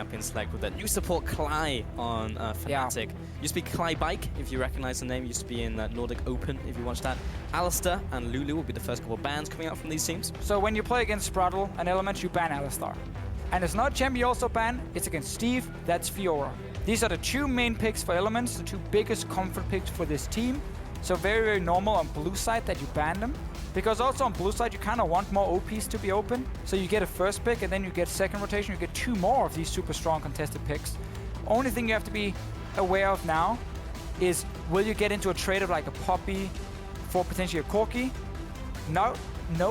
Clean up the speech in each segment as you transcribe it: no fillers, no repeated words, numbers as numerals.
champion select with that new support Cly on Fnatic. Used to be Cly Bike, if you recognize the name. Used to be in Nordic Open, if you watched that. Alistair and Lulu will be the first couple of bans coming out from these teams. So when you play against Spraddle and Element, you ban Alistair. And it's not champ you also ban, it's against Steve, that's Fiora. These are the two main picks for Elements, the two biggest comfort picks for this team. So very, very normal on blue side that you ban them. Because also on blue side, you kind of want more OPs to be open. So you get a first pick and then you get second rotation, you get two more of these super strong contested picks. Only thing you have to be aware of now is, will you get into a trade of like a Poppy for potentially a Corki? No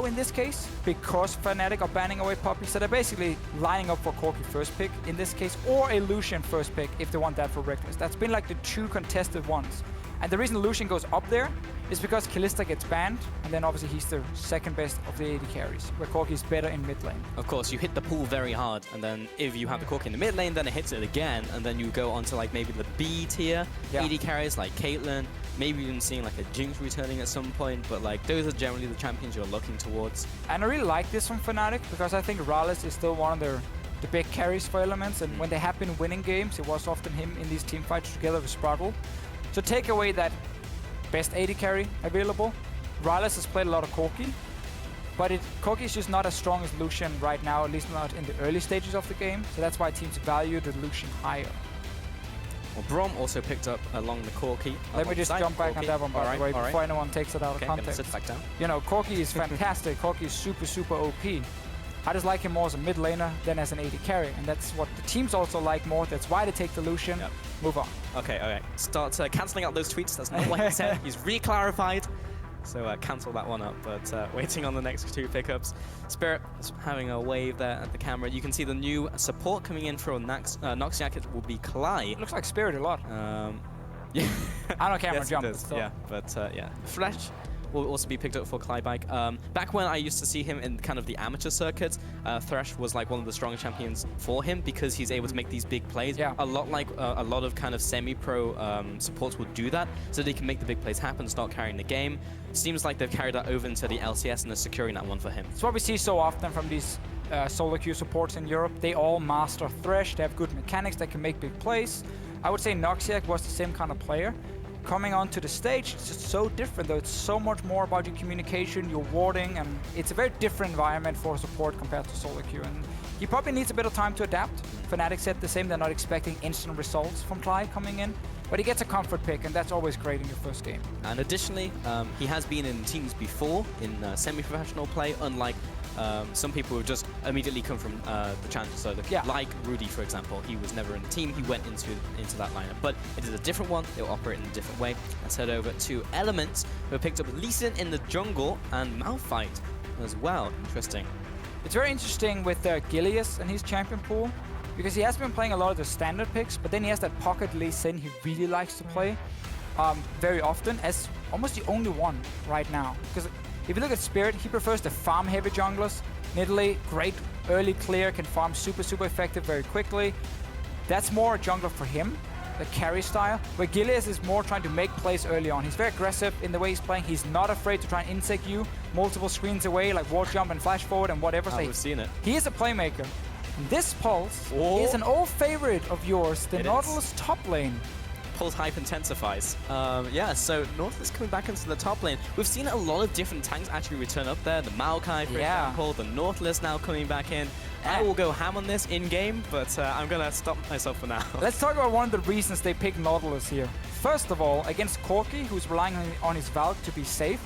in this case, because Fnatic are banning away Poppy, so they're basically lining up for Corki first pick in this case, or a Lucian first pick if they want that for Reckless. That's been like the two contested ones. And the reason Lucian goes up there is because Kalista gets banned, and then obviously he's the second best of the AD carries, where Corki is better in mid lane. Of course, you hit the pool very hard, and then if you have the Corki in the mid lane, then it hits it again, and then you go on to like maybe the B tier AD carries like Caitlyn, maybe even seeing like a Jinx returning at some point, but like those are generally the champions you're looking towards. And I really like this from Fnatic, because I think Rallis is still one of the big carries for Elements, and when they have been winning games, it was often him in these team fights together with Spraddle. So take away that best AD carry available. Rallis has played a lot of Corki, but Corki is just not as strong as Lucian right now, at least not in the early stages of the game. So that's why teams value the Lucian higher. Well, Brom also picked up along the Corki. Let me just jump back on that one, by the way, before anyone takes it out of context. Sit back down. You know, Corki is fantastic. Corki is super, super OP. I just like him more as a mid laner than as an AD carry, and that's what the teams also like more. That's why they take the Lucian. Yep. Move on. Okay. Start cancelling out those tweets. That's not what he said. He's re-clarified. So cancel that one up, but waiting on the next two pickups. Spirit is having a wave there at the camera. You can see the new support coming in for Noxiak. It will be Cly. Looks like Spirit a lot. Yeah. I don't camera yes, jump. Yeah, but yeah. Flash will also be picked up for Cly Bike. Back when I used to see him in kind of the amateur circuits, Thresh was like one of the strong champions for him because he's able to make these big plays. Yeah. A lot like a lot of kind of semi-pro supports would do that, so they can make the big plays happen, start carrying the game. Seems like they've carried that over into the LCS and they're securing that one for him. It's what we see so often from these solo queue supports in Europe. They all master Thresh, they have good mechanics, they can make big plays. I would say Noxiak was the same kind of player. Coming onto the stage, it's just so different though. It's so much more about your communication, your warding, and it's a very different environment for support compared to solo queue. And he probably needs a bit of time to adapt. Fnatic said the same, they're not expecting instant results from Clyde coming in, but he gets a comfort pick, and that's always great in your first game. And additionally, he has been in teams before in semi-professional play, unlike some people who just immediately come from the challenger. So like Rudy, for example, he was never in the team. He went into that lineup, but it is a different one. It will operate in a different way. Let's head over to Elements, who picked up Lee Sin in the jungle and Malphite as well. Interesting. It's very interesting with Gilius and his champion pool, because he has been playing a lot of the standard picks, but then he has that pocket Lee Sin he really likes to play very often as almost the only one right now. Because if you look at Spirit, he prefers the farm-heavy junglers. Nidalee, great early clear, can farm super, super effective very quickly. That's more a jungler for him, the carry style, where Gilius is more trying to make plays early on. He's very aggressive in the way he's playing. He's not afraid to try and insect you multiple screens away, like wall jump and flash forward and whatever. We've seen it. He is a playmaker. This Pulse is an old favorite of yours, the Nautilus top lane. Pulse hype intensifies. Yeah, so Nautilus coming back into the top lane. We've seen a lot of different tanks actually return up there. The Maokai, for example, the Nautilus now coming back in. I will go ham on this in-game, but I'm going to stop myself for now. Let's talk about one of the reasons they picked Nautilus here. First of all, against Corki, who's relying on his Valk to be safe,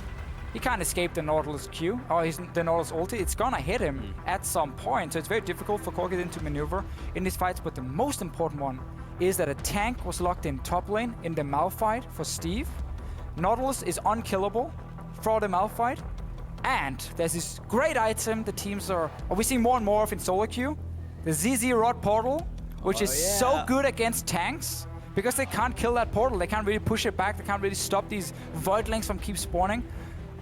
he can't escape the Nautilus Q, or the Nautilus ulti. It's gonna hit him at some point, so it's very difficult for Corki then to maneuver in these fights. But the most important one is that a tank was locked in top lane in the Malphite for Steve. Nautilus is unkillable for the Malphite, and there's this great item the teams are we seeing more and more of in solo queue, the ZZ Rod portal, which is so good against tanks because they can't kill that portal. They can't really push it back. They can't really stop these Voidlings from keep spawning.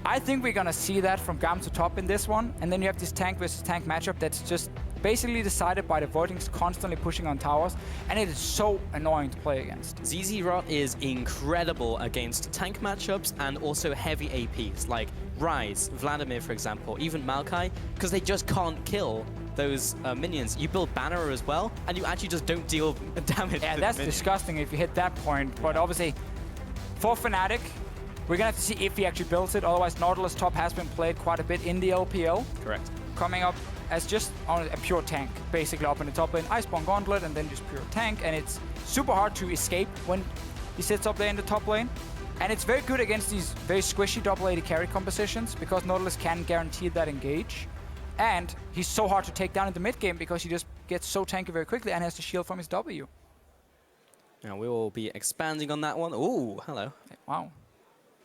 I think we're gonna see that from Gam to top in this one, and then you have this tank versus tank matchup that's just basically decided by the Voidlings constantly pushing on towers, and it is so annoying to play against. ZZ Rot is incredible against tank matchups and also heavy APs like Ryze, Vladimir, for example, even Maokai, because they just can't kill those minions, you build banner as well, and you actually just don't deal damage. Yeah, that's disgusting if you hit that point. But obviously, for Fnatic, we're gonna have to see if he actually builds it. Otherwise, Nautilus top has been played quite a bit in the LPL. Correct. Coming up as just on a pure tank, basically up in the top lane, Iceborne Gauntlet, and then just pure tank. And it's super hard to escape when he sits up there in the top lane. And it's very good against these very squishy double AD carry compositions because Nautilus can guarantee that engage. And he's so hard to take down in the mid game because he just gets so tanky very quickly and has to shield from his W. Now we will be expanding on that one. Ooh, hello. Wow.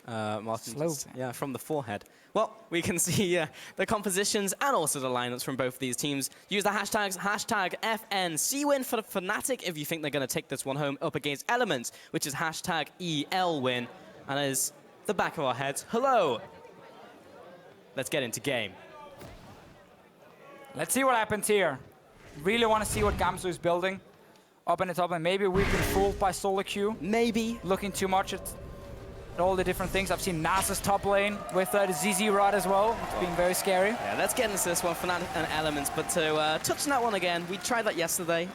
Martin, Slow. Yeah, from the forehead. Well, we can see the compositions and also the lineups from both of these teams. Use the hashtags, hashtag FNCWin for Fnatic if you think they're going to take this one home up against Elements, which is hashtag ELWin. And as the back of our heads, hello. Let's get into game. Let's see what happens here. Really want to see what Gamsu is building up in the top, and maybe we've been fooled by solo queue. Maybe. Looking too much at all the different things. I've seen Nasa's top lane with the ZZ rod as well. It's being very scary. Yeah, let's get into this one, Fnatic and Elements. But to touch on that one again, we tried that yesterday.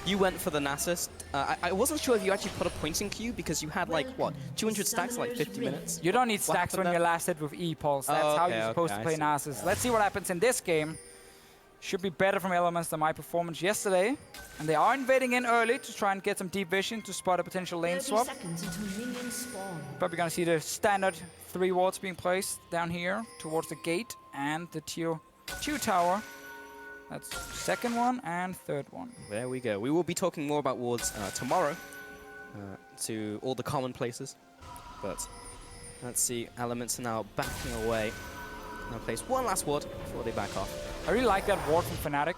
You went for the Nasus. I wasn't sure if you actually put a pointing queue because you had like, what, 200 stacks, like 50 minutes? You don't need stacks when you're last hit with E-Pulse. That's how you're supposed to play Nasus. Let's see what happens in this game. Should be better from Elements than my performance yesterday. And they are invading in early to try and get some deep vision to spot a potential lane swap. Probably gonna see the standard 3 wards being placed down here towards the gate and the tier 2 tower. That's second one and third one. There we go. We will be talking more about wards tomorrow to all the common places. But let's see, Elements are now backing away. Now place one last ward before they back off. I really like that ward from Fnatic.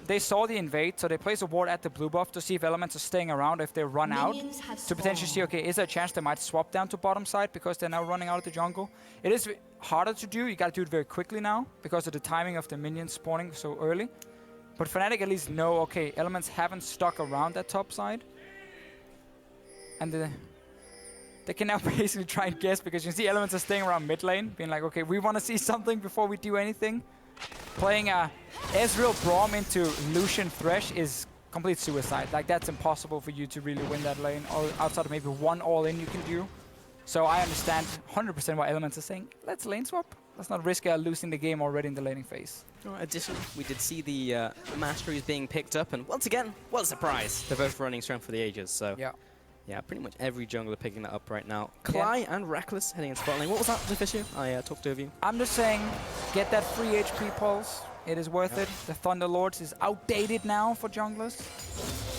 They saw the invade, so they placed a ward at the blue buff to see if Elements are staying around if they run out. To potentially see, okay, is there a chance they might swap down to bottom side because they're now running out of the jungle? It is harder to do. You gotta do it very quickly now because of the timing of the minions spawning so early. But Fnatic at least know, okay, Elements haven't stuck around that top side. And they can now basically try and guess because you see Elements are staying around mid lane, being like, okay, we want to see something before we do anything. Playing Ezreal Braum into Lucian Thresh is complete suicide. Like, that's impossible for you to really win that lane, or outside of maybe one all-in you can do. So I understand 100% why Elements are saying, let's lane swap. Let's not risk losing the game already in the laning phase. Additionally, we did see the masteries being picked up, and once again, what a surprise. They're both running Strength for the Ages, so... Yeah, pretty much every jungler picking that up right now. Cly and Reckless heading in spot lane. What was that, Fisher? I talked over you. I'm just saying, get that free HP pulse. It is worth it. The Thunderlords is outdated now for junglers.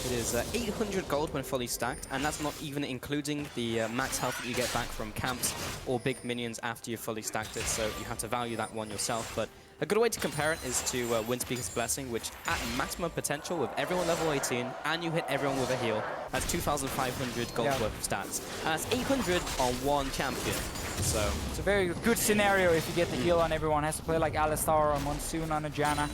It is 800 gold when fully stacked, and that's not even including the max health that you get back from camps or big minions after you've fully stacked it, so you have to value that one yourself. But a good way to compare it is to Windspeaker's Blessing, which at maximum potential with everyone level 18, and you hit everyone with a heal, that's 2,500 gold worth of stats. And that's 800 on one champion. So it's a very good scenario if you get the heal on everyone. Has to play like Alistar or Monsoon on a Janna.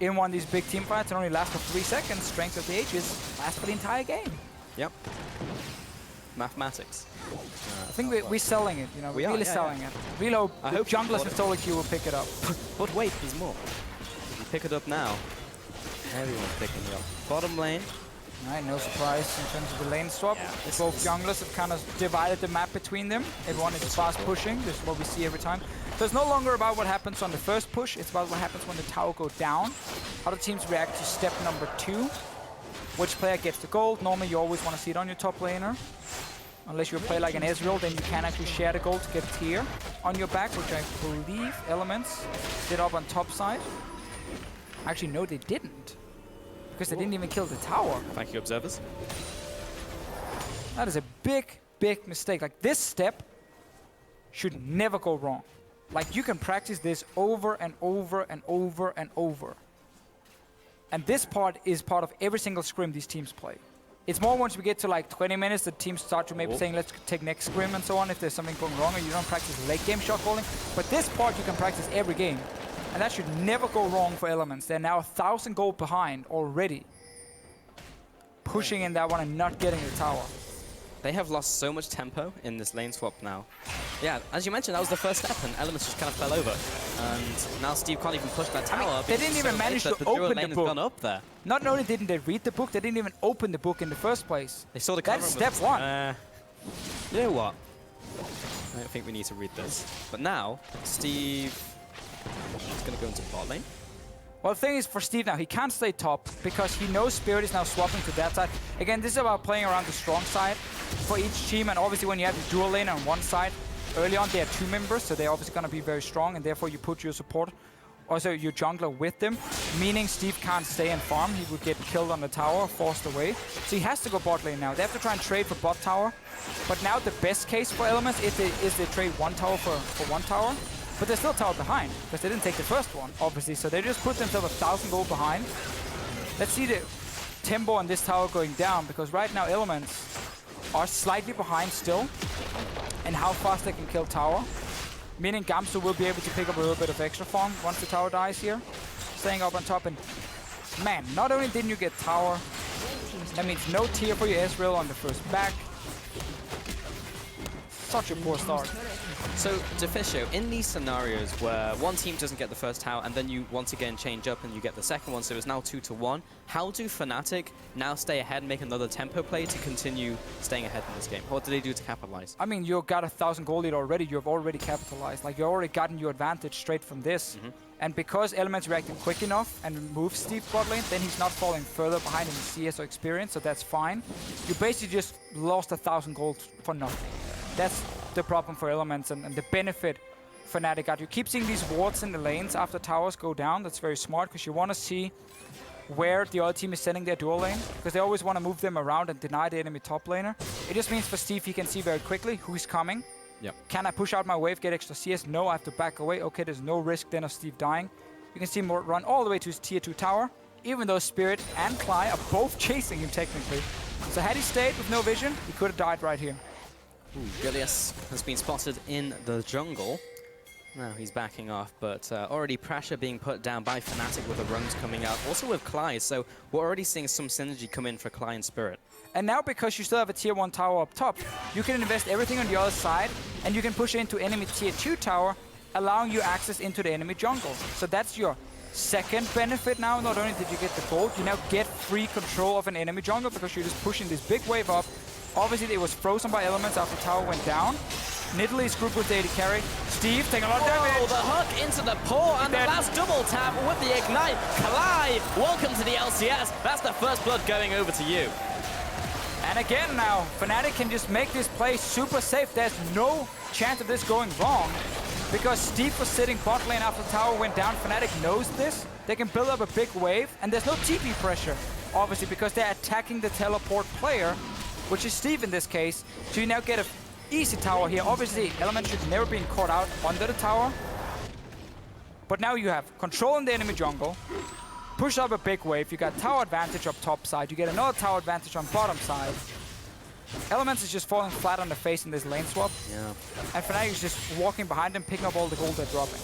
In one of these big team fights, it only lasts for 3 seconds. Strength of the Ages lasts for the entire game. Yep. Mathematics. I think we're selling it, you know, we're really selling it. Reload, I hope junglers with solo queue will pick it up. But wait, there's more. If you pick it up now, everyone's picking it up. Bottom lane. Right, no surprise in terms of the lane swap. Both junglers have kind of divided the map between them. Everyone is fast pushing. This is what we see every time. So it's no longer about what happens on the first push. It's about what happens when the tower goes down. How the teams react to step number 2. Which player gets the gold. Normally you always want to see it on your top laner. Unless you play like an Ezreal, then you can actually share the gold to get tier on your back, which I believe Elements did up on top side. Actually, no, they didn't. Because they didn't even kill the tower. Thank you, observers. That is a big, big mistake. Like, this step should never go wrong. Like, you can practice this over and over and over and over. And this part is part of every single scrim these teams play. It's more once we get to like 20 minutes that teams start to maybe saying, let's take next scrim and so on if there's something going wrong and you don't practice late game shot calling. But this part you can practice every game. And that should never go wrong for Elements. They're now 1,000 gold behind already. Pushing in that one and not getting the tower. They have lost so much tempo in this lane swap now. Yeah, as you mentioned, that was the first step, and Elements just kind of fell over. And now Steve can't even push that tower. I mean, they didn't even manage to open the book. Gone up there. Not only didn't they read the book, they didn't even open the book in the first place. They saw the cover. That's step one. You know what? I don't think we need to read this. But now, Steve is going to go into bot lane. Well, the thing is, for Steve now, he can't stay top because he knows Spirit is now swapping to that side. Again, this is about playing around the strong side for each team, and obviously when you have the dual lane on one side, early on they are 2 members, so they're obviously going to be very strong, and therefore you put your support, also your jungler with them, meaning Steve can't stay and farm. He would get killed on the tower, forced away. So he has to go bot lane now. They have to try and trade for bot tower, but now the best case for Elements is they trade 1 tower for 1 tower. But they're still tower behind, because they didn't take the first one, obviously. So they just put themselves 1,000 gold behind. Let's see the tempo on this tower going down, because right now Elements are slightly behind still, and how fast they can kill tower. Meaning Gamsu will be able to pick up a little bit of extra farm once the tower dies here. Staying up on top, and man, not only didn't you get tower, that means no tier for your Ezreal on the first back. Such a poor start. So, Deficio, in these scenarios where one team doesn't get the first tower and then you once again change up and you get the second one, so it's now 2-1, how do Fnatic now stay ahead and make another tempo play to continue staying ahead in this game? What do they do to capitalize? I mean, you got 1,000 gold lead already, you've already capitalized. Like, you've already gotten your advantage straight from this. And because Elements reacted quick enough and moved Steve bot lane, then he's not falling further behind in the CS or experience, so that's fine. You basically just lost 1,000 gold for nothing. That's the problem for Elements and the benefit Fnatic got. You keep seeing these wards in the lanes after towers go down. That's very smart, because you want to see where the other team is sending their dual lane, because they always want to move them around and deny the enemy top laner. It just means for Steve, he can see very quickly who's coming. Yep. Can I push out my wave, get extra CS? No, I have to back away. Okay, there's no risk then of Steve dying. You can see him run all the way to his tier 2 tower, even though Spirit and Cly are both chasing him technically. So had he stayed with no vision, he could have died right here. Gilius has been spotted in the jungle. Now he's backing off, but already pressure being put down by Fnatic with the runs coming out. Also with Cly, so we're already seeing some synergy come in for Cly and Spirit. And now, because you still have a tier 1 tower up top, you can invest everything on the other side, and you can push into enemy tier 2 tower, allowing you access into the enemy jungle. So that's your second benefit now. Not only did you get the gold, you now get free control of an enemy jungle, because you're just pushing this big wave up. Obviously, it was frozen by Elements after the tower went down. Nidalee is grouped with the AD carry. Steve taking a lot of damage. Oh, the hook into the paw, and the last double tap with the ignite. Cly, welcome to the LCS. That's the first blood going over to you. And again now, Fnatic can just make this play super safe. There's no chance of this going wrong, because Steve was sitting bot lane after the tower went down. Fnatic knows this. They can build up a big wave, and there's no TP pressure, obviously, because they're attacking the teleport player, which is Steve in this case. So you now get an easy tower here. Obviously, Elements should never been caught out under the tower. But now you have control in the enemy jungle, push up a big wave, you got tower advantage up top side, you get another tower advantage on bottom side. Elements is just falling flat on the face in this lane swap. Yeah. And Fnatic is just walking behind them, picking up all the gold they're dropping.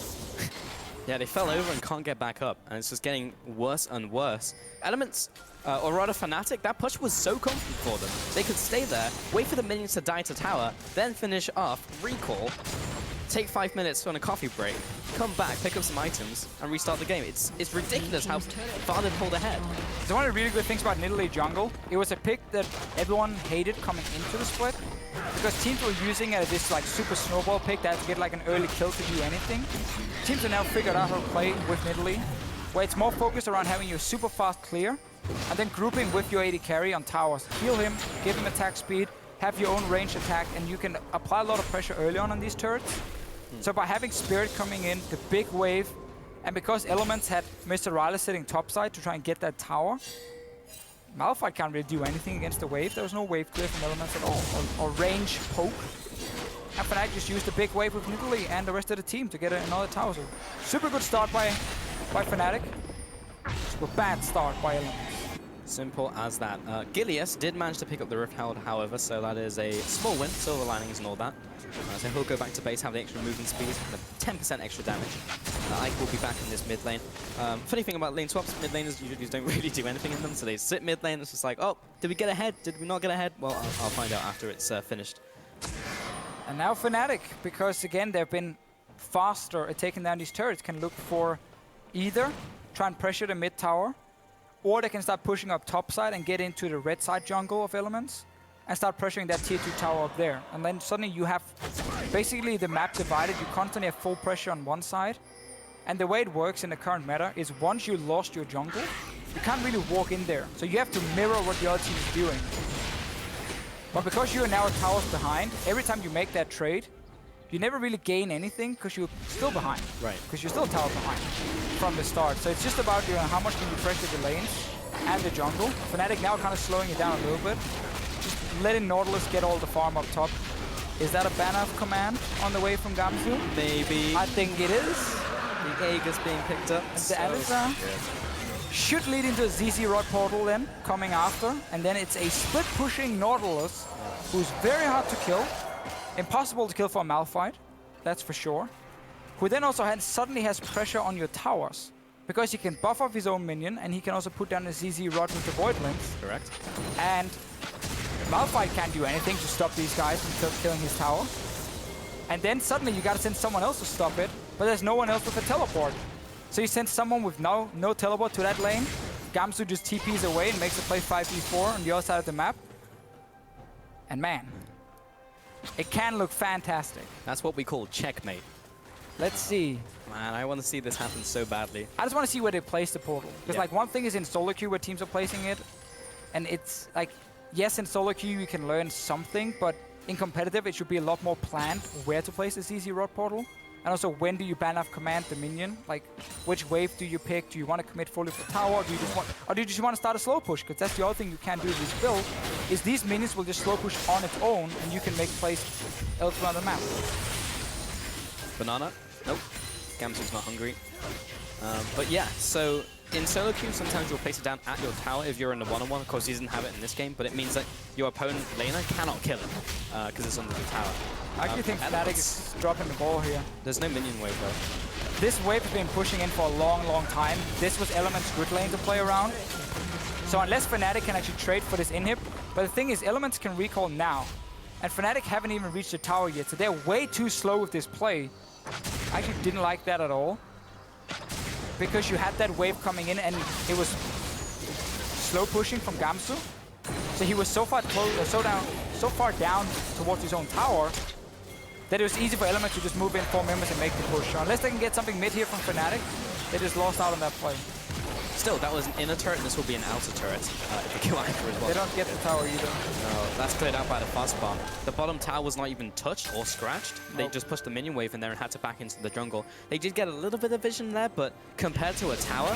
Yeah, they fell over and can't get back up, and it's just getting worse and worse. Elements, or rather Fnatic, that push was so confident for them. They could stay there, wait for the minions to die to tower, then finish off, recall, take 5 minutes on a coffee break, come back, pick up some items, and restart the game. It's ridiculous how far they pulled ahead. So one of the really good things about Nidalee jungle, it was a pick that everyone hated coming into the split, because teams were using it as this like super snowball pick that had to get like an early kill to do anything. Teams have now figured out how to play with Nidalee, where it's more focused around having your super fast clear, and then grouping with your AD carry on towers. Heal him, give him attack speed, have your own range attack, and you can apply a lot of pressure early on these turrets. So by having Spirit coming in, the big wave, and because Elements had Mr. Riley sitting topside to try and get that tower, Malphite can't really do anything against the wave. There was no wave clear from Elements at all, or range poke. And Fnatic just used the big wave with Nidalee and the rest of the team to get another tower. So super good start by Fnatic. Super bad start by Elements. Simple as that. Gilius did manage to pick up the Rift Herald, however, so that is a small win. Silver linings and all that. So he'll go back to base, have the extra movement speed, and 10% extra damage. Ike will be back in this mid lane. Funny thing about lane swaps, mid laners usually don't really do anything in them, so they sit mid lane. It's just like, oh, did we get ahead? Did we not get ahead? Well, I'll find out after it's finished. And now Fnatic, because again they've been faster at taking down these turrets, can look for either try and pressure the mid tower, or they can start pushing up top side and get into the red side jungle of Elements and start pressuring that tier 2 tower up there. And then suddenly you have basically the map divided. You constantly have full pressure on one side. And the way it works in the current meta is once you lost your jungle, you can't really walk in there. So you have to mirror what the other team is doing. But because you are now towers behind, every time you make that trade, you never really gain anything because you're still behind. Right. Because you're still tower behind from the start. So it's just about how much can you pressure the lanes and the jungle. Fnatic now kind of slowing it down a little bit. Just letting Nautilus get all the farm up top. Is that a Banner command on the way from Gamsu? Maybe. I think it is. The Aegis being picked up. And the Alizar should lead into a ZZ Rod portal then, coming after. And then it's a split pushing Nautilus, who's very hard to kill. Impossible to kill for a Malphite, that's for sure. Who then also suddenly has pressure on your towers. Because he can buff off his own minion, and he can also put down a ZZ Rod with the Void Links. Correct. And Malphite can't do anything to stop these guys from killing his tower. And then suddenly you gotta send someone else to stop it, but there's no one else with a teleport. So you send someone with no teleport to that lane. Gamsu just TPs away and makes the play 5v4 on the other side of the map. And man, it can look fantastic. That's what we call checkmate. Let's see. Man, I want to see this happen so badly. I just want to see where they place the portal. Because like one thing is in solo queue where teams are placing it, and it's like, yes, in solo queue you can learn something, but in competitive it should be a lot more planned where to place the ZZ Rod portal. And also, when do you ban off command the minion? Like, which wave do you pick? Do you want to commit fully for tower? Or do you just want to start a slow push? Because that's the other thing you can do with this build, is these minions will just slow push on its own, and you can make plays elsewhere on the map. Banana? Nope. Gamsu's not hungry. But yeah, so in solo queue, sometimes you'll place it down at your tower if you're in the one-on-one. Of course, he doesn't have it in this game, but it means that your opponent laner cannot kill it because it's under the tower. I actually think Fnatic is dropping the ball here. There's no minion wave though. This wave has been pushing in for a long, long time. This was Element's good lane to play around. So unless Fnatic can actually trade for this inhib, but the thing is, Elements can recall now. And Fnatic haven't even reached the tower yet, so they're way too slow with this play. I actually didn't like that at all. Because you had that wave coming in and it was slow pushing from Gamsu. So he was so far down towards his own tower that it was easy for Element to just move in 4 members and make the push. So unless they can get something mid here from Fnatic, they just lost out on that play. Still, that was an inner turret, and this will be an outer turret if they kill Anchor as well. They don't get the tower either. No, that's cleared out by the fast bar. The bottom tower was not even touched or scratched. Nope. They just pushed the minion wave in there and had to back into the jungle. They did get a little bit of vision there, but compared to a tower,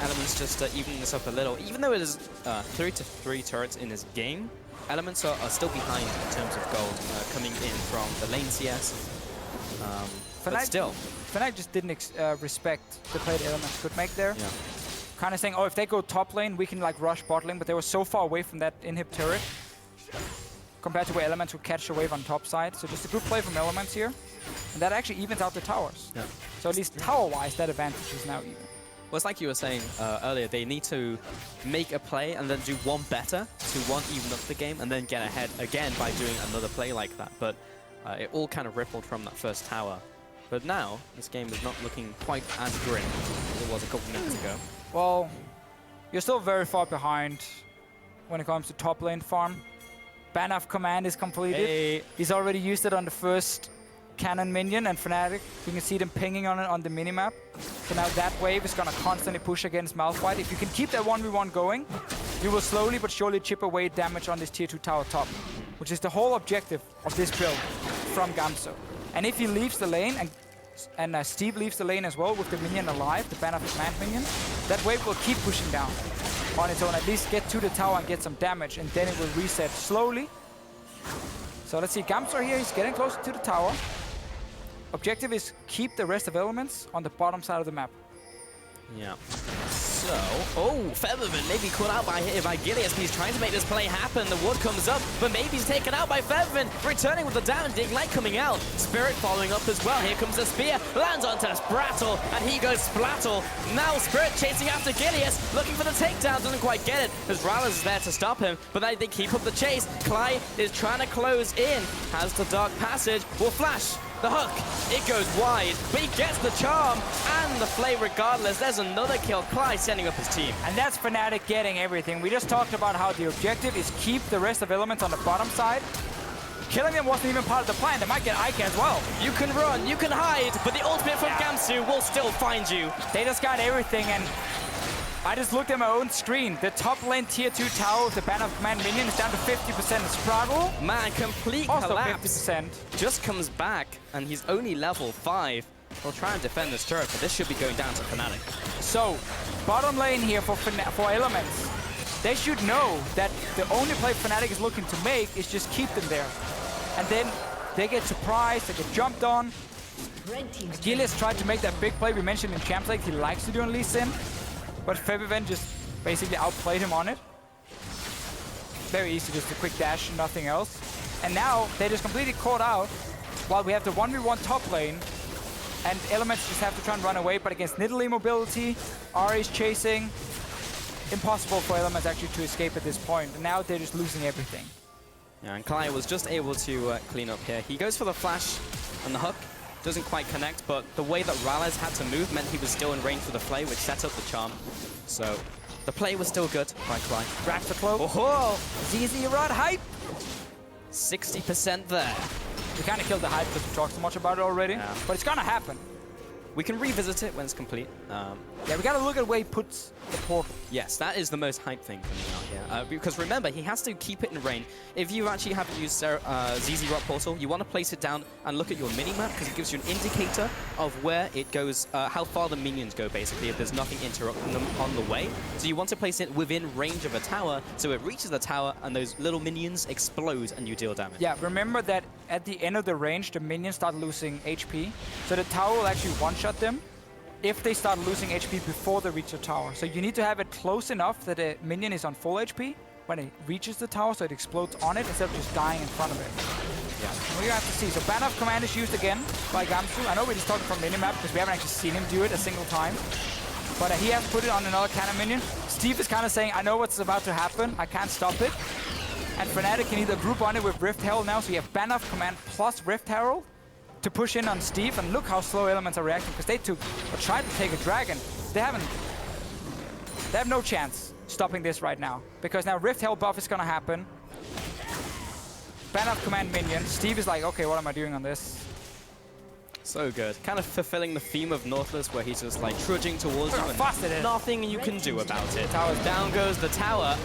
Elements just evening this up a little. Even though it is 3-3 turrets in this game, Elements are still behind in terms of gold coming in from the lane CS. But still. Fnatic just didn't respect the play that Elements could make there. Yeah. Kind of saying, oh, if they go top lane, we can like rush bot lane, but they were so far away from that inhib turret compared to where Elements would catch the wave on top side. So just a good play from Elements here. And that actually evens out the towers. Yeah. So at least tower-wise, that advantage is now even. Well, it's like you were saying earlier, they need to make a play and then do one better to even up the game and then get ahead again by doing another play like that. But it all kind of rippled from that first tower. But now, this game is not looking quite as grim as it was a couple minutes ago. Well, you're still very far behind when it comes to top lane farm. Banner command is completed. Hey. He's already used it on the first cannon minion and Fnatic. You can see them pinging on it on the minimap. So now that wave is going to constantly push against Malphite. If you can keep that 1v1 going, you will slowly but surely chip away damage on this tier 2 tower top, which is the whole objective of this build from Gamsu. And if he leaves the lane and Steve leaves the lane as well with the minion alive, the Banner command minion, that wave will keep pushing down on its own. At least get to the tower and get some damage, and then it will reset slowly. So let's see, Gamsu here, he's getting closer to the tower. Objective is keep the rest of Elements on the bottom side of the map. Yeah. So So, oh, Featherman maybe caught out by Gilius, but he's trying to make this play happen. The ward comes up, but maybe he's taken out by Featherman. Returning with the down, Ignite coming out. Spirit following up as well. Here comes the spear, lands onto Sprattle, and he goes Splattle. Now Spirit chasing after Gilius, looking for the takedown, doesn't quite get it, as Rallis is there to stop him, but they keep up the chase. Clyde is trying to close in, has the Dark Passage, will flash. The hook, it goes wide, but he gets the charm and the play regardless. There's another kill, Clyde setting up his team. And that's Fnatic getting everything. We just talked about how the objective is keep the rest of Elements on the bottom side. Killing them wasn't even part of the plan. They might get Ike as well. You can run, you can hide, but the ultimate from Gamsu will still find you. They just got everything, and I just looked at my own screen. The top lane tier 2 tower with the Ban of Command minion is down to 50%. Spraggle, man, complete also collapse. 50%. Just comes back, and he's only level 5. He'll try and defend this turret, but this should be going down to Fnatic. So, bottom lane here for Elements. They should know that the only play Fnatic is looking to make is just keep them there. And then they get surprised, they get jumped on. Gilius tried to make that big play we mentioned in Champs League he likes to do on Lee Sin. But Febiven just basically outplayed him on it. Very easy, just a quick dash, nothing else. And now they just completely caught out while we have the 1v1 top lane. And Elements just have to try and run away, but against Nidalee mobility, Ahri's chasing. Impossible for Elements actually to escape at this point. And now they're just losing everything. Yeah, and Clyde was just able to clean up here. He goes for the flash and the hook. Doesn't quite connect, but the way that Rallis had to move meant he was still in range for the play, which set up the charm. So the play was still good by Clyde. Grabs the cloak. Oh, ZZ Rod hype! 60% there. We kind of killed the hype because we talked so much about it already. Yeah. But it's gonna happen. We can revisit it when it's complete. Yeah, we gotta look at where he puts the portal. Yes, that is the most hype thing for me out here. Because remember, he has to keep it in range. If you actually haven't used ZZ Rock Portal, you want to place it down and look at your mini-map because it gives you an indicator of where it goes, how far the minions go, basically, if there's nothing interrupting them on the way. So you want to place it within range of a tower, so it reaches the tower and those little minions explode and you deal damage. Yeah, remember that at the end of the range, the minions start losing HP. So the tower will actually one-shot them if they start losing HP before they reach the tower. So you need to have it close enough that the minion is on full HP when it reaches the tower, so it explodes on it instead of just dying in front of it. Yeah, we have to see. So Ban of Command is used again by Gamsu. I know we're just talking from minimap because we haven't actually seen him do it a single time. But he has put it on another cannon minion. Steve is kind of saying, I know what's about to happen. I can't stop it. And Fnatic can either group on it with Rift Herald now, so you have Ban of Command plus Rift Herald to push in on Steve, and look how slow Elements are reacting because they tried to take a dragon. They have no chance stopping this right now because now Rift Herald buff is gonna happen. Ban of Command minion. Steve is like, okay, what am I doing on this? So good. Kind of fulfilling the theme of Nautilus where he's just like trudging towards you and nothing you can do about it. Down goes the tower.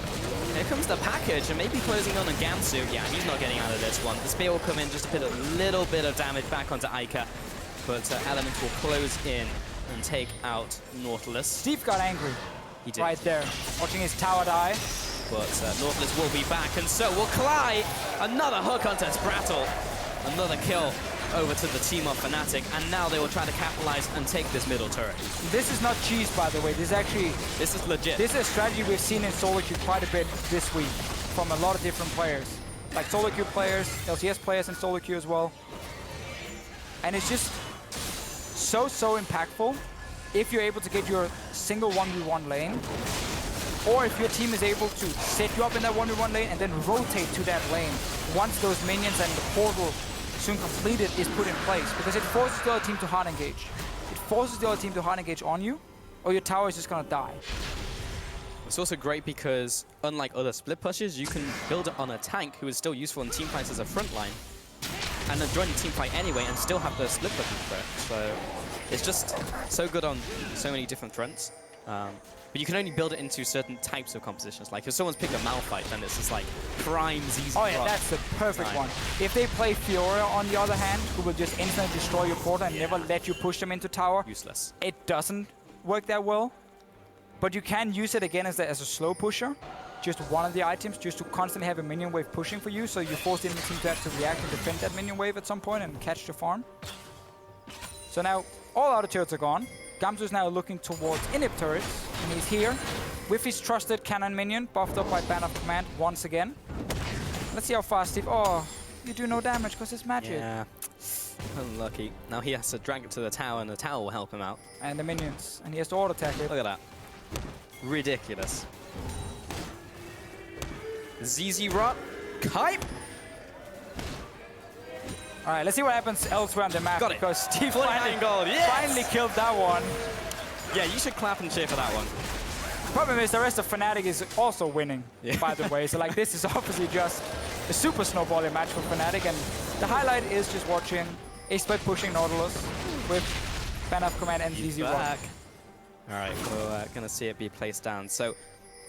Here comes the package, and maybe closing on a Gamsu. Yeah, he's not getting out of this one. The spear will come in, just to put a little bit of damage back onto Ica. But Element will close in and take out Nautilus. Steve got angry. He did. Right there, watching his tower die. But Nautilus will be back, and so will Clyde. Another hook onto Sprattle. Another kill over to the team of Fnatic, and now they will try to capitalize and take this middle turret. This is not cheese, by the way. This is legit. This is a strategy we've seen in solo queue quite a bit this week from a lot of different players. Like solo queue players, LCS players in solo queue as well. And it's just so impactful if you're able to get your single 1v1 lane, or if your team is able to set you up in that 1v1 lane and then rotate to that lane once those minions and the portal soon completed is put in place, because it forces the other team to hard engage. It forces the other team to hard engage on you, or your tower is just gonna die. It's also great because, unlike other split pushes, you can build it on a tank who is still useful in team fights as a front line, and then join the team fight anyway and still have the split pushing threat. So it's just so good on so many different fronts. But you can only build it into certain types of compositions. Like if someone's picked a Malphite, then it's just like prime ZZ. Oh yeah, that's the perfect one. If they play Fiora on the other hand, who will just instantly destroy your portal and never let you push them into tower. Useless. It doesn't work that well. But you can use it again as a slow pusher. Just one of the items, just to constantly have a minion wave pushing for you, so you force the enemy team to have to react and defend that minion wave at some point and catch the farm. So now all outer turrets are gone. Gamsu is now looking towards inhib turrets. And he's here with his trusted cannon minion, buffed up by Ban of Command once again. Let's see how fast Steve... Oh, you do no damage because it's magic. Yeah, unlucky. Now he has to drag it to the tower, and the tower will help him out. And the minions. And he has to auto-attack it. Look at that. Ridiculous. ZZ Rot. Kite. Alright, let's see what happens elsewhere on the map. Got it. Because Steve Yes! finally killed that one. Yeah, you should clap and cheer for that one. Problem is the rest of Fnatic is also winning, Yeah. by the way. So like this is obviously just a super snowballing match for Fnatic. And the highlight is just watching a split pushing Nautilus with Ban of Command and ZZ Rock. Alright, we're going to see it be placed down. So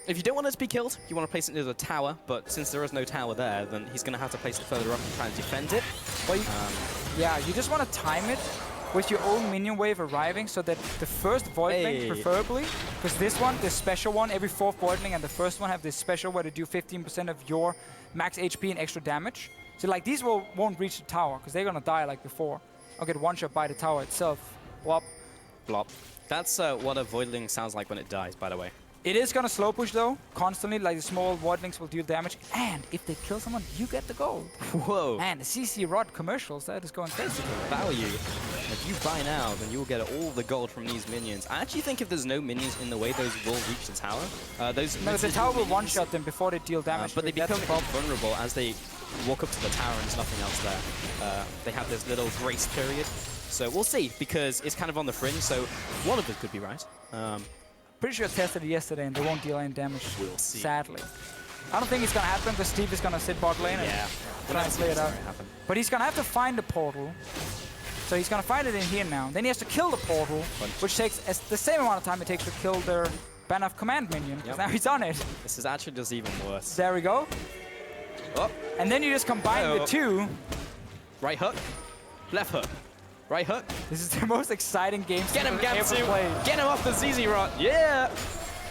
if you don't want it to be killed, you want to place it near the tower. But since there is no tower there, then he's going to have to place it further up and try and defend it. Well, yeah, you just want to time it with your own minion wave arriving so that the first Voidling, preferably, because this one, this special one, every 4th Voidling and the first one have this special where they do 15% of your max HP and extra damage. So like these won't reach the tower because they're going to die like before. Or get one-shot by the tower itself. Blop. Blop. That's what a Voidling sounds like when it dies, by the way. It is going to slow push though, constantly, like the small Voidlings will deal damage. And if they kill someone, you get the gold. Whoa. And the CC Rod commercials, that is going crazy. Value. If you buy now, then you will get all the gold from these minions. I actually think if there's no minions in the way, those will reach the tower. No, the tower will one-shot them before they deal damage. But they become vulnerable as they walk up to the tower and there's nothing else there. They have this little grace period. So we'll see, because it's kind of on the fringe, so one of it could be right. Pretty sure I tested it yesterday and they won't deal any damage, we'll see. Sadly. I don't think it's going to happen because Steve is going to sit bot lane and try and play it out. But he's going to have to find the portal. So he's going to find it in here now. Then he has to kill the portal, which takes the same amount of time it takes to kill their Ban of Command minion, because now he's on it. This is actually just even worse. There we go. Oh. And then you just combine the two. Right hook, left hook. Right hook. This is the most exciting game Get him, Gamsu! Get him off the ZZ Rot! Yeah!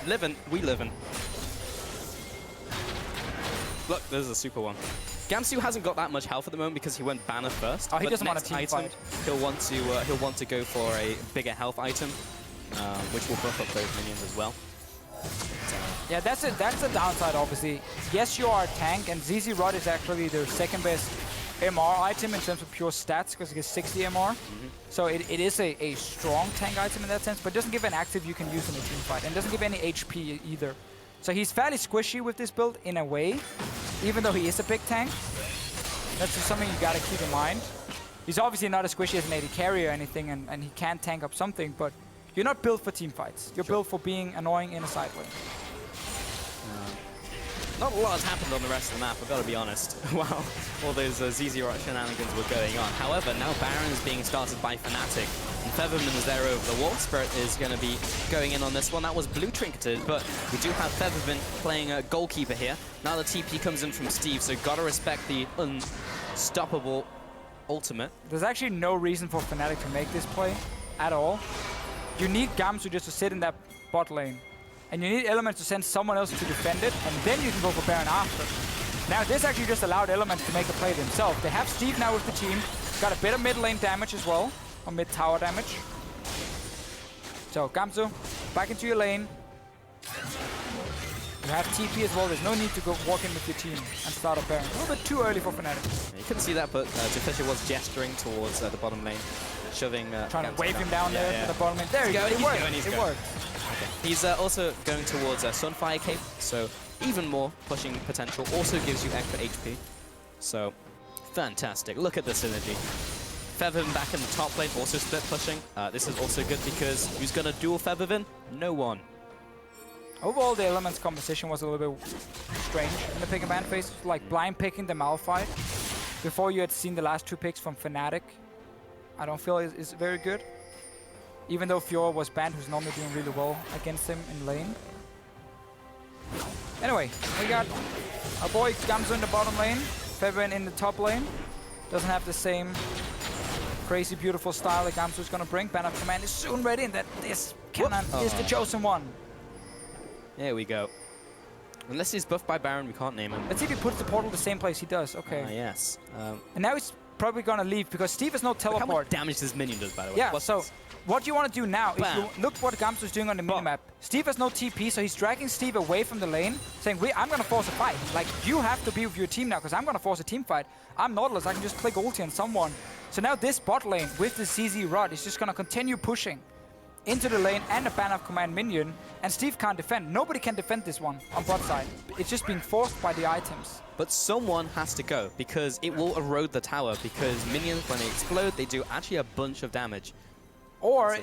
Living. We living. Look, there's a super one. Gamsu hasn't got that much health at the moment because he went banner first. Oh, he doesn't want a team fight. He'll want to go for a bigger health item, which will buff up those minions as well. Yeah, that's it. That's the downside, obviously. Yes, you are a tank, and ZZ Rod is actually their second best MR item in terms of pure stats because it gets 60 MR. So it is a strong tank item in that sense, but doesn't give an active you can use in a team fight, and doesn't give any HP either. So he's fairly squishy with this build in a way, even though he is a big tank. That's just something you gotta keep in mind. He's obviously not as squishy as an AD carry or anything, and he can tank up something, but you're not built for team fights. You're built for being annoying in a side lane. Not a lot has happened on the rest of the map, I've got to be honest, while all those ZZ Rot shenanigans were going on. However, now Baron is being started by Fnatic, and Featherman is there over the wall. Spirit is going to be going in on this one. That was blue trinketed, but we do have Featherman playing a goalkeeper here. Now the TP comes in from Steve, so got to respect the unstoppable ultimate. There's actually no reason for Fnatic to make this play at all. You need Gamsu just to sit in that bot lane. And you need Elements to send someone else to defend it, and then you can go for Baron after. Now, this actually just allowed Elements to make a play themselves. They have Steve now with the team. Got a bit of mid lane damage as well, or mid tower damage. So, Gamsu, back into your lane. You have TP as well. There's no need to go walk in with your team and start a Baron. A little bit too early for Fnatic. You couldn't see that, but Fisher was gesturing towards the bottom lane, shoving... Trying to wave him down there to the bottom lane. There you go. It worked. Okay. He's also going towards Sunfire Cape, so even more pushing potential. Also gives you extra HP. So, fantastic. Look at the synergy. Featherman back in the top lane, also split pushing. This is also good because who's going to duel Featherman? No one. Overall, the Elements composition was a little bit strange in the pick and ban phase. Like blind picking the Malphite before you had seen the last two picks from Fnatic. I don't feel is very good. Even though Fiora was banned, who's normally doing really well against him in lane. Anyway, we got our boy Gamsu in the bottom lane, Featherman in the top lane. Doesn't have the same crazy beautiful style that Gamsu is going to bring. Ban of Command is soon ready, and that this cannon is the chosen one. There we go. Unless he's buffed by Baron, we can't name him. Let's see if he puts the portal the same place he does. Okay. Yes. And now he's probably gonna leave because Steve has no teleport. Look how much damage this minion does, by the way. Yeah, so what you want to do now, if you look what Gamsu's doing on the minimap, Steve has no TP, so he's dragging Steve away from the lane, saying, I'm gonna force a fight. Like, you have to be with your team now, because I'm gonna force a team fight. I'm Nautilus, I can just click ulti on someone. So now this bot lane with the CZ Rod is just gonna continue pushing into the lane and a ban of command minion, and Steve can't defend. Nobody can defend this one on bot side. It's just being forced by the items. But someone has to go, because it will erode the tower, because minions, when they explode, they do actually a bunch of damage. Or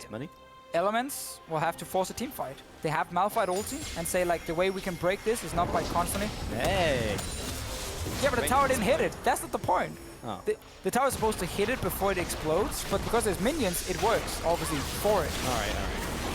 Elements will have to force a team fight. They have Malphite ulti and say, like, the way we can break this is not by constantly... Hey! Yeah, but the tower didn't hit it. That's not the point. Oh. The tower is supposed to hit it before it explodes, but because there's minions, it works, obviously, for it. Alright.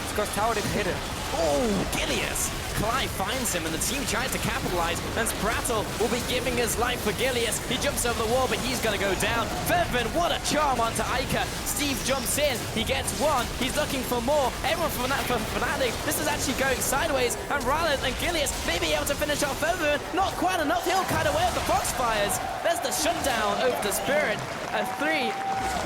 It's because tower didn't hit it. Oh, Gilius! Clive finds him and the team tries to capitalize, and Sprattle will be giving his life for Gilius. He jumps over the wall, but he's gonna go down. Fervin, what a charm onto Ica. Steve jumps in, he gets one, he's looking for more. Everyone from Fnatic, this is actually going sideways, and Rylan and Gilius may be able to finish off Fervin. Not quite enough, he'll cut away with the Foxfires. There's the shutdown over the Spirit. 3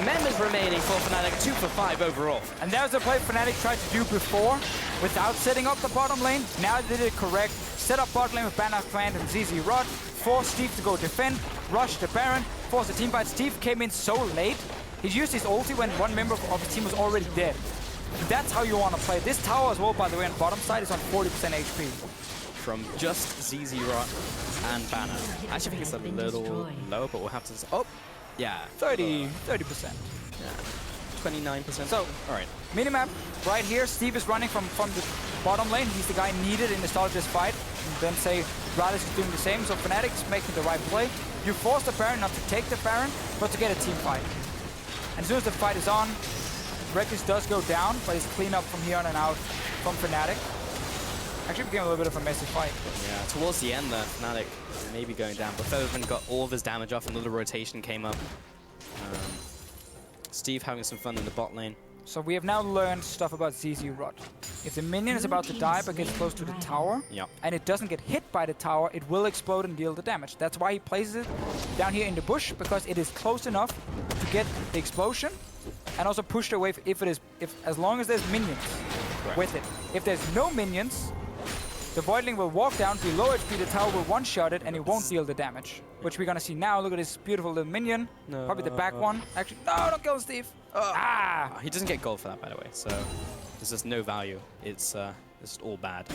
members remaining for Fnatic, 2 for 5 overall. And that was the play Fnatic tried to do before, without setting up the bottom lane. Now they did it correct. Set up bot lane with Banner Command and ZZ Rod. Force Steve to go defend, rush the Baron, force the team fight. Steve came in so late. He used his ulti when one member of his team was already dead. That's how you want to play. This tower as well, by the way, on the bottom side is on 40% HP. From just ZZ Rod and Banner. I actually think it's a little low, but we'll have to... Oh! Yeah. 30%. Yeah. 29%. So, alright. Minimap right here. Steve is running from the bottom lane. He's the guy needed in the start of this fight. And then say Radish is doing the same. So Fnatic's making the right play. You force the Baron not to take the Baron, but to get a team fight. And as soon as the fight is on, Reckless does go down, but it's clean up from here on and out from Fnatic. Actually became a little bit of a messy fight. Yeah, towards the end there, Fnatic may be going down, but Fervin got all of his damage off, another rotation came up. Steve having some fun in the bot lane. So we have now learned stuff about ZZ Rod. If the minion is about to die but gets close to the tower, and it doesn't get hit by the tower, it will explode and deal the damage. That's why he places it down here in the bush, because it is close enough to get the explosion and also pushed away as long as there's minions with it. If there's no minions, the Voidling will walk down, be low HP, the tower will one-shot it, and it won't deal the damage. Which we're gonna see now. Look at this beautiful little minion. No. Probably the back one. Actually, no, don't kill Steve. He doesn't get gold for that, by the way, so there's just no value. It's just all bad.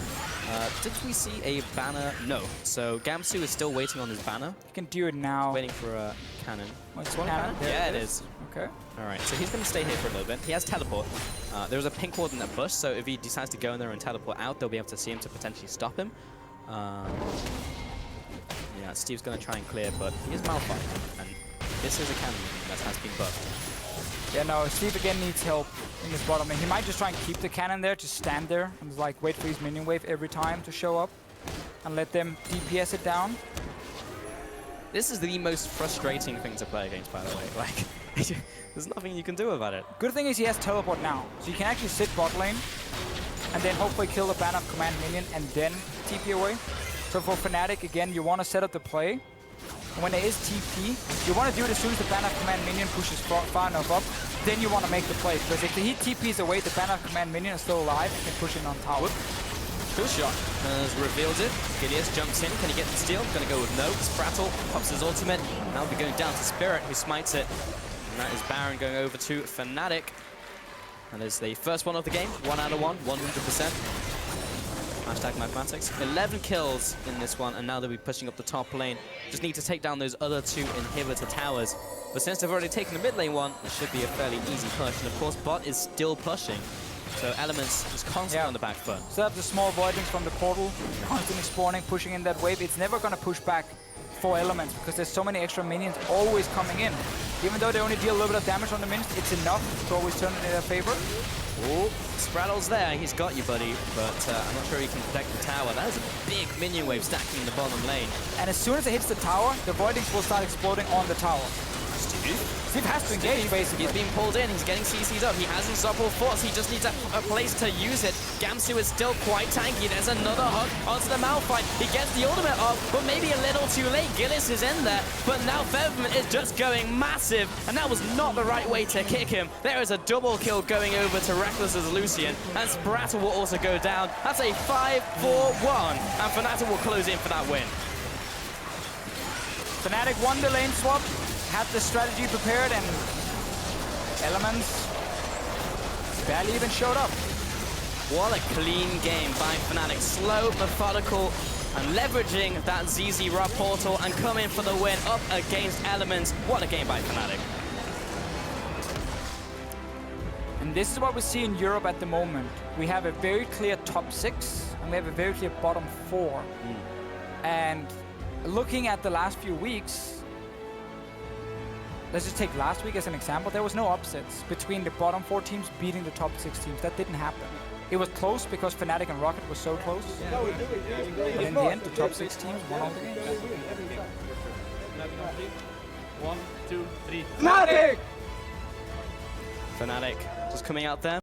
Did we see a banner? No. So Gamsu is still waiting on his banner. You can do it now. Waiting for a cannon. It's one cannon? Yeah, it is. Okay. Alright, so he's going to stay here for a little bit. He has teleport. There's a pink ward in that bush, so if he decides to go in there and teleport out, they'll be able to see him to potentially stop him. Yeah, Steve's going to try and clear, but he is Malphite, and this is a cannon that has been buffed. Yeah, no, Steve again needs help in this bottom lane. He might just try and keep the cannon there, just stand there, and like wait for his minion wave every time to show up, and let them DPS it down. This is the most frustrating thing to play against, by the way. Like, there's nothing you can do about it. Good thing is he has teleport now, so you can actually sit bot lane, and then hopefully kill the ban of command minion, and then TP away. So for Fnatic, again, you want to set up the play. And when there is TP, you want to do it as soon as the ban of command minion pushes far enough up. Then you want to make the play, because if the heat TPs away, the ban of command minion is still alive and can push in on tower. Cool shot. Has revealed it. Gilius jumps in. Can he get the steal? Gonna go with no. Sprattle pops his ultimate. Now we'll be going down to Spirit, who smites it. And that is Baron going over to Fnatic. And is the first one of the game. 1 out of 1, 100%. Hashtag mathematics. 11 kills in this one, and now they'll be pushing up the top lane. Just need to take down those other 2 inhibitor towers. But since they've already taken the mid lane one, it should be a fairly easy push. And of course, bot is still pushing. So Elements is constantly on the back foot. So have the small voidings from the portal, constantly spawning, pushing in that wave. It's never going to push back for Elements, because there's so many extra minions always coming in. Even though they only deal a little bit of damage on the minions, it's enough to always turn it in their favor. Oh, Sprattle's there. He's got you, buddy. But I'm not sure he can protect the tower. That is a big minion wave stacking in the bottom lane. And as soon as it hits the tower, the voidings will start exploding on the tower. Steve Steve has to engage, basically. He's being pulled in, he's getting CC'd up, he has unstoppable force, he just needs a place to use it. Gamsu is still quite tanky, there's another hook onto the Malphite. He gets the ultimate off, but maybe a little too late. Gillis is in there, but now Featherman is just going massive, and that was not the right way to kick him. There is a double kill going over to Reckless's Lucian, and Spratter will also go down. That's a 5-4-1, and Fnatic will close in for that win. Fnatic won the lane swap, had the strategy prepared, and Elements barely even showed up. What a clean game by Fnatic. Slow, methodical, and leveraging that ZZ Rock portal and coming for the win up against Elements. What a game by Fnatic. And this is what we see in Europe at the moment. We have a very clear top 6, and we have a very clear bottom 4. And looking at the last few weeks, let's just take last week as an example. There was no upsets between the bottom 4 teams beating the top 6 teams. That didn't happen. It was close because Fnatic and Rocket were so close. But in the end, the top 6 teams won all the games. 1, 2, 3. Fnatic! Fnatic just coming out there.